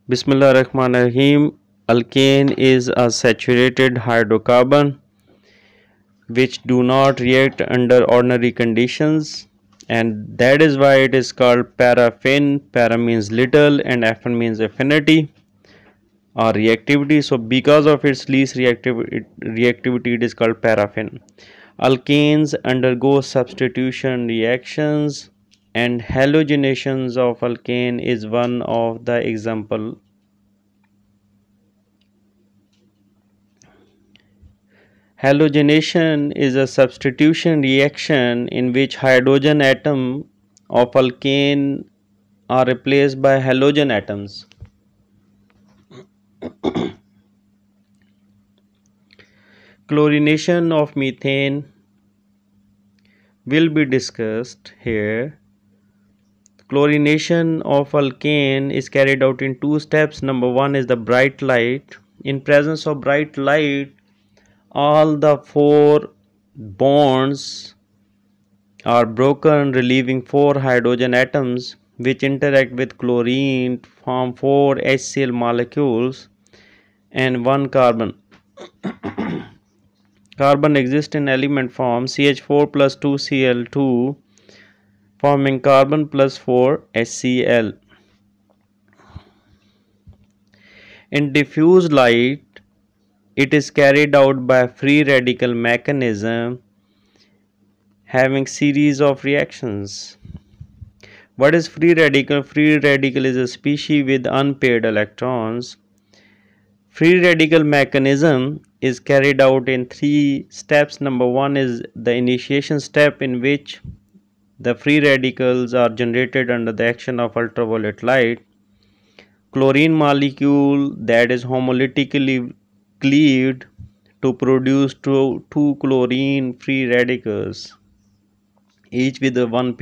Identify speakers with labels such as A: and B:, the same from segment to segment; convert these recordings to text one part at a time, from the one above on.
A: Bismillahirrahmanirrahim. Alkane is a saturated hydrocarbon which do not react under ordinary conditions, and that is why it is called paraffin. Para means little and affin means affinity or reactivity. So because of its least reactivity, it is called paraffin. Alkanes undergo substitution reactions, and halogenations of alkane is one of the example. Halogenation is a substitution reaction in which hydrogen atom of alkane are replaced by halogen atoms. Chlorination of methane will be discussed here. Chlorination of alkane is carried out in two steps. Number one is the bright light. In presence of bright light, all the four bonds are broken, relieving four hydrogen atoms which interact with chlorine to form four HCl molecules and one carbon. Carbon exists in element form CH4 plus 2Cl2 forming carbon plus 4 HCl. In diffuse light, it is carried out by free radical mechanism having series of reactions. What is free radical? Free radical is a species with unpaired electrons. Free radical mechanism is carried out in three steps. Number one is the initiation step, in which the free radicals are generated under the action of ultraviolet light. Chlorine molecule that is homolytically cleaved to produce two chlorine free radicals, each with one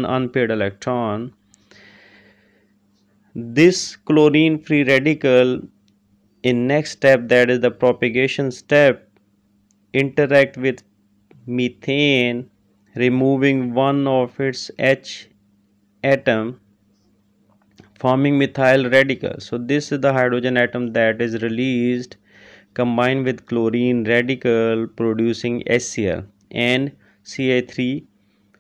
A: unpaired electron. This chlorine free radical in next step, that is the propagation step, interact with methane, removing one of its H atom, forming methyl radical. So this is the hydrogen atom that is released, combined with chlorine radical producing HCl, and Ca3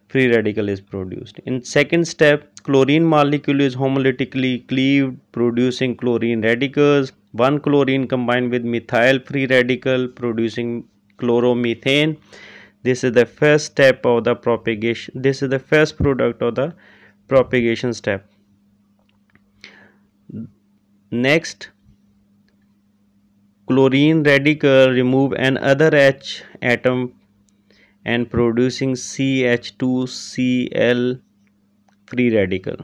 A: free radical is produced. In second step, chlorine molecule is homolytically cleaved, producing chlorine radicals. One chlorine combined with methyl free radical producing chloromethane. This is the first step of the propagation. This is the first product of the propagation step. Next, chlorine radical remove another H atom and producing CH2Cl free radical.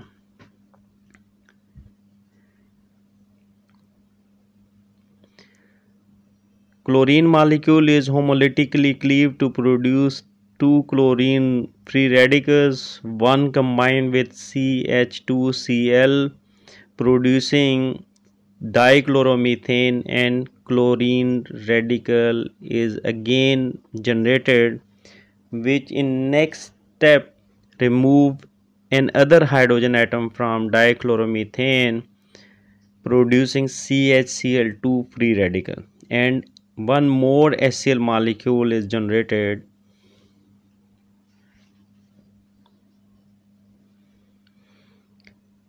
A: Chlorine molecule is homolytically cleaved to produce two chlorine free radicals, one combined with CH2Cl producing dichloromethane, and chlorine radical is again generated, which in next step remove another hydrogen atom from dichloromethane producing CHCl2 free radical, and one more HCl molecule is generated.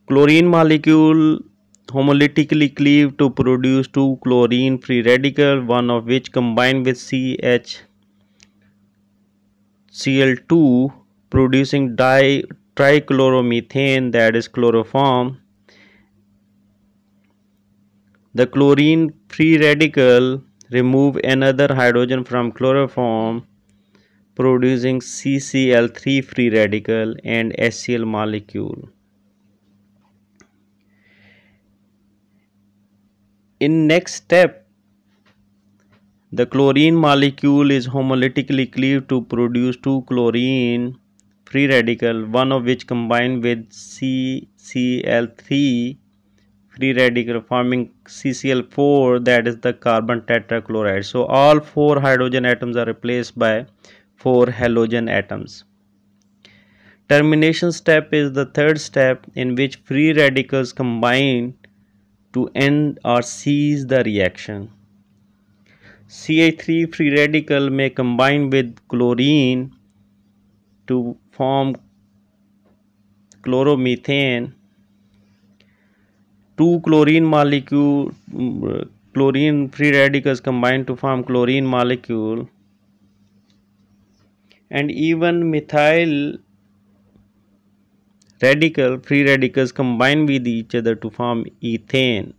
A: Chlorine molecule homolytically cleaved to produce two chlorine free radicals, one of which combined with CHCl2 producing trichloromethane, that is chloroform. The chlorine free radical remove another hydrogen from chloroform producing CCl3 free radical and HCl molecule. In next step, the chlorine molecule is homolytically cleaved to produce two chlorine free radical, one of which combined with CCl3 free radical forming CCl4, that is the carbon tetrachloride. So all four hydrogen atoms are replaced by four halogen atoms. Termination step is the third step, in which free radicals combine to end or cease the reaction. CH3 free radical may combine with chlorine to form chloromethane. Two chlorine free radicals combine to form chlorine molecule, and even methyl free radicals combine with each other to form ethane.